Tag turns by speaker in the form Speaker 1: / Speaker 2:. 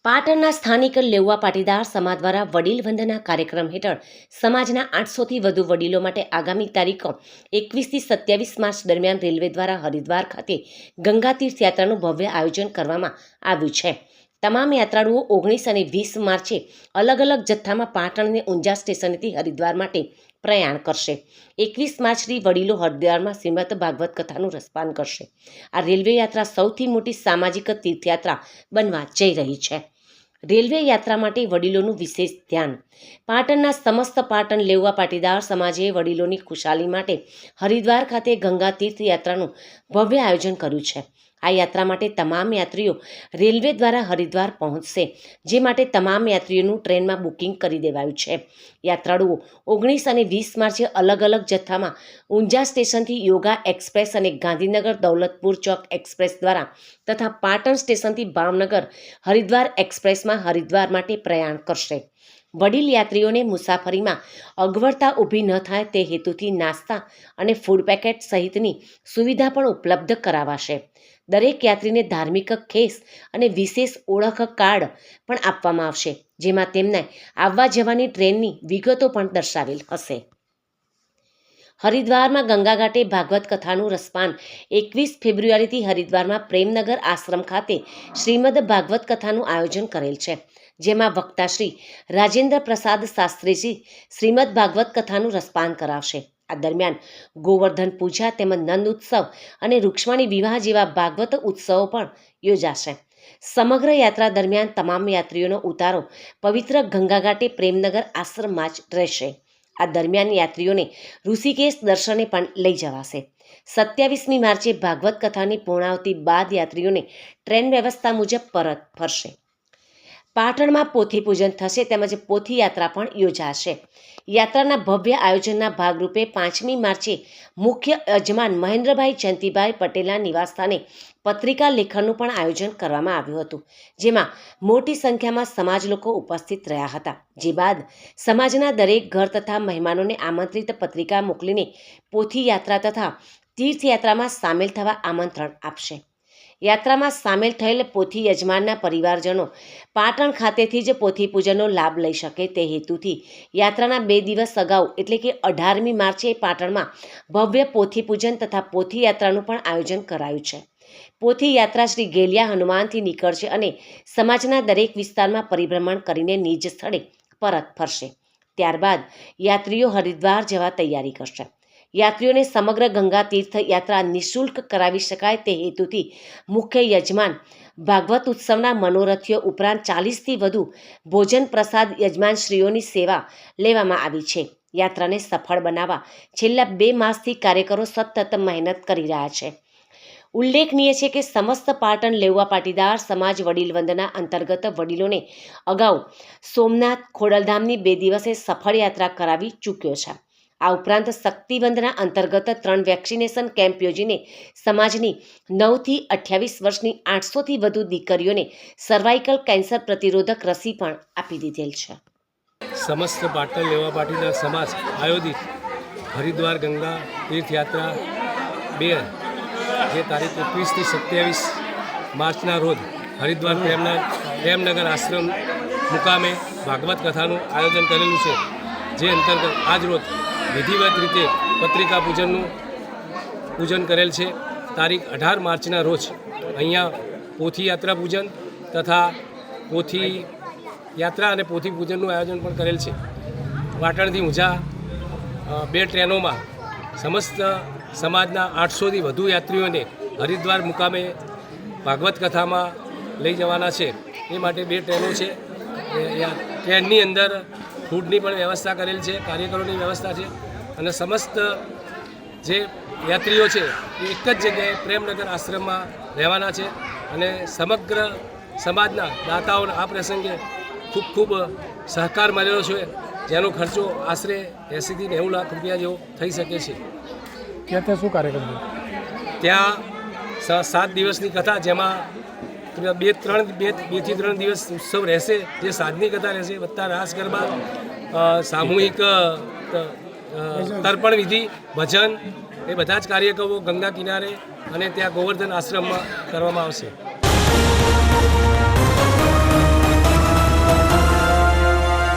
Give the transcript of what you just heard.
Speaker 1: પાટણના સ્થાનિક લેઉવા પાટીદાર સમાજ દ્વારા વડીલ વંદના કાર્યક્રમ હેઠળ સમાજના 800થી વધુ વડીલો માટે આગામી તારીખો 21થી 27 માર્ચ દરમિયાન રેલવે દ્વારા હરિદ્વાર ખાતે ગંગા તીર્થ યાત્રાનું ભવ્ય આયોજન કરવામાં આવ્યું છે। તમામ યાત્રાળુઓ 19 અને 20 માર્ચે અલગ અલગ જથ્થામાં પાટણ અને ઊંઝા સ્ટેશનથી હરિદ્વાર માટે પ્રયાણ કરશે। 21 માર્ચથી વડીલો હરિદ્વારમાં શ્રીમદ ભાગવત કથાનું રસપાન કરશે। આ રેલવે યાત્રા સૌથી મોટી સામાજિક તીર્થયાત્રા બનવા જઈ રહી છે। રેલવે યાત્રા માટે વડીલોનું વિશેષ ધ્યાન। પાટણના સમસ્ત પાટણ લેઉવા પાટીદાર સમાજે વડીલોની ખુશાલી માટે હરિદ્વાર ખાતે ગંગા તીર્થ યાત્રાનું ભવ્ય આયોજન કર્યું છે। આ યાત્રા માટે તમામ યાત્રીઓ રેલવે દ્વારા હરિદ્વાર પહોંચશે, જે માટે તમામ યાત્રીઓનું ટ્રેનમાં બુકિંગ કરી દેવાયું છે। યાત્રાળુઓ 19 અને 20 માર્ચે અલગ અલગ જથ્થામાં ઊંઝા સ્ટેશનથી યોગા એક્સપ્રેસ અને ગાંધીનગર દૌલતપુર ચોક એક્સપ્રેસ દ્વારા તથા પાટણ સ્ટેશનથી ભાવનગર હરિદ્વાર એક્સપ્રેસમાં હરિદ્વાર માટે પ્રયાણ કરશે। વડીલ યાત્રીઓને મુસાફરીમાં અગવડતા ઊભી ન થાય તે હેતુથી નાસ્તા અને ફૂડ પેકેટ સહિતની સુવિધા પણ ઉપલબ્ધ કરાવાશે। દરેક યાત્રીને ધાર્મિક ખેસ અને વિશેષ ઓળખ કાર્ડ પણ આપવામાં આવશે, જેમાં તેમને આવવા જવાની ટ્રેનની વિગતો પણ દર્શાવેલ હશે। હરિદ્વારમાં ગંગા ઘાટે ભાગવત કથાનું રસપાન 21 ફેબ્રુઆરીથી હરિદ્વારમાં પ્રેમનગર આશ્રમ ખાતે શ્રીમદ ભાગવત કથાનું આયોજન કરેલ છે, જેમાં વક્તા શ્રી રાજેન્દ્ર પ્રસાદ શાસ્ત્રીજી શ્રીમદ ભાગવત કથાનું રસપાન કરાવશે। આ દરમિયાન ગોવર્ધન પૂજા તેમજ નંદ ઉત્સવ અને રૂક્ષ્મણી વિવાહ જેવા ભાગવત ઉત્સવો પણ યોજાશે। સમગ્ર યાત્રા દરમિયાન તમામ યાત્રીઓનો ઉતારો પવિત્ર ગંગા ઘાટે પ્રેમનગર આશ્રમમાં જ રહેશે। આ દરમિયાન યાત્રીઓને ઋષિકેશ દર્શને પણ લઈ જવાશે। 27મી માર્ચે ભાગવત કથાની પૂર્ણાહુતિ બાદ યાત્રીઓને ટ્રેન વ્યવસ્થા મુજબ પરત ફરશે। પાટણમાં પોથી પૂજન થશે તેમજ પોથી યાત્રા પણ યોજાશે। યાત્રાના ભવ્ય આયોજનના ભાગરૂપે 5મી માર્ચે મુખ્ય યજમાન મહેન્દ્રભાઈ જયંતિભાઈ પટેલના નિવાસસ્થાને પત્રિકા લેખનનું પણ આયોજન કરવામાં આવ્યું હતું, જેમાં મોટી સંખ્યામાં સમાજ લોકો ઉપસ્થિત રહ્યા હતા। જે બાદ સમાજના દરેક ઘર તથા મહેમાનોને આમંત્રિત પત્રિકા મોકલીને પોથી યાત્રા તથા તીર્થયાત્રામાં સામેલ થવા આમંત્રણ આપશે। યાત્રામાં સામેલ થયેલ પોથી યજમાનના પરિવારજનો પાટણ ખાતેથી જ પોથી પૂજનનો લાભ લઈ શકે તે હેતુથી યાત્રાના 2 દિવસ અગાઉ એટલે કે 18મી માર્ચે પાટણમાં ભવ્ય પોથી પૂજન તથા પોથી યાત્રાનું પણ આયોજન કરાયું છે। પોથી યાત્રા શ્રી ગેલિયા હનુમાનથી નીકળશે અને સમાજના દરેક વિસ્તારમાં પરિભ્રમણ કરીને નિજ સ્થળે પરત ફરશે। ત્યારબાદ યાત્રીઓ હરિદ્વાર જવા તૈયારી કરશે। યાત્રીઓને સમગ્ર ગંગા તીર્થ યાત્રા નિઃશુલ્ક કરાવી શકાય તે હેતુથી મુખ્ય યજમાન ભાગવત ઉત્સવના મનોરથીઓ ઉપરાંત 40થી વધુ ભોજન પ્રસાદ યજમાનશ્રીઓની સેવા લેવામાં આવી છે। યાત્રાને સફળ બનાવવા છેલ્લા 2 માસથી કાર્યકરો સતત મહેનત કરી રહ્યા છે। ઉલ્લેખનીય છે કે સમસ્ત પાટણ લેઉવા પાટીદાર સમાજ વડીલ વંદના અંતર્ગત વડીલોને અગાઉ સોમનાથ ખોડલધામની 2 દિવસે સફળ યાત્રા કરાવી ચૂક્યો છે। આ ઉપરાંત શક્તિ વંદના અંતર્ગત 3 વેક્સિનેશન કેમ્પ યોજીને સમાજની 9થી 28 વર્ષની 800થી વધુ દીકરીઓને સર્વાઇકલ કેન્સર પ્રતિરોધક રસી પણ આપી દીધેલ છે।
Speaker 2: સમસ્ત પાટણ લેવા પાટીદાર સમાજ આયોજિત હરિદ્વાર ગંગા તીર્થયાત્રા 2 જે તારીખ 21થી 27 માર્ચના રોજ હરિદ્વાર પ્રેમનગર આશ્રમ મુકામે ભાગવત કથાનું આયોજન કરેલું છે, જે અંતર્ગત આજ રોજ વિધિવત રીતે પત્રિકા પૂજન કરેલ છે। તારીખ 18 માર્ચના રોજ અહીંયા પોથી યાત્રા પૂજન તથા પોથી યાત્રા અને પોથી પૂજનનું આયોજન પણ કરેલ છે। પાટણથી ઊંઝા 2 ટ્રેનોમાં સમસ્ત સમાજના 800થી વધુ યાત્રીઓને હરિદ્વાર મુકામે ભાગવત કથામાં લઈ જવાના છે। એ માટે 2 ટ્રેનો છે। ટ્રેનની અંદર ફૂડની પણ વ્યવસ્થા કરેલ છે, કાર્યકરોની વ્યવસ્થા છે અને સમસ્ત જે યાત્રીઓ છે એ એક જ જગ્યાએ પ્રેમનગર આશ્રમમાં રહેવાના છે અને સમગ્ર સમાજના દાતાઓને આ પ્રસંગે ખૂબ સહકાર મળેલો છે, જેનો ખર્ચો આશરે 80થી 90 લાખ રૂપિયા જેવો થઈ શકે છે।
Speaker 3: ત્યાં શું કાર્યક્રમ છે?
Speaker 2: ત્યાં 7 દિવસની કથા, જેમાં 2થી 3 દિવસ ઉત્સવ રહેશે, જે સાંજની કથા રહેશે, વત્તા રાસ ગરબા, સામૂહિક તર્પણ વિધિ, ભજન, એ બધા જ કાર્યક્રમો ગંગા કિનારે અને ત્યાં ગોવર્ધન આશ્રમમાં કરવામાં આવશે।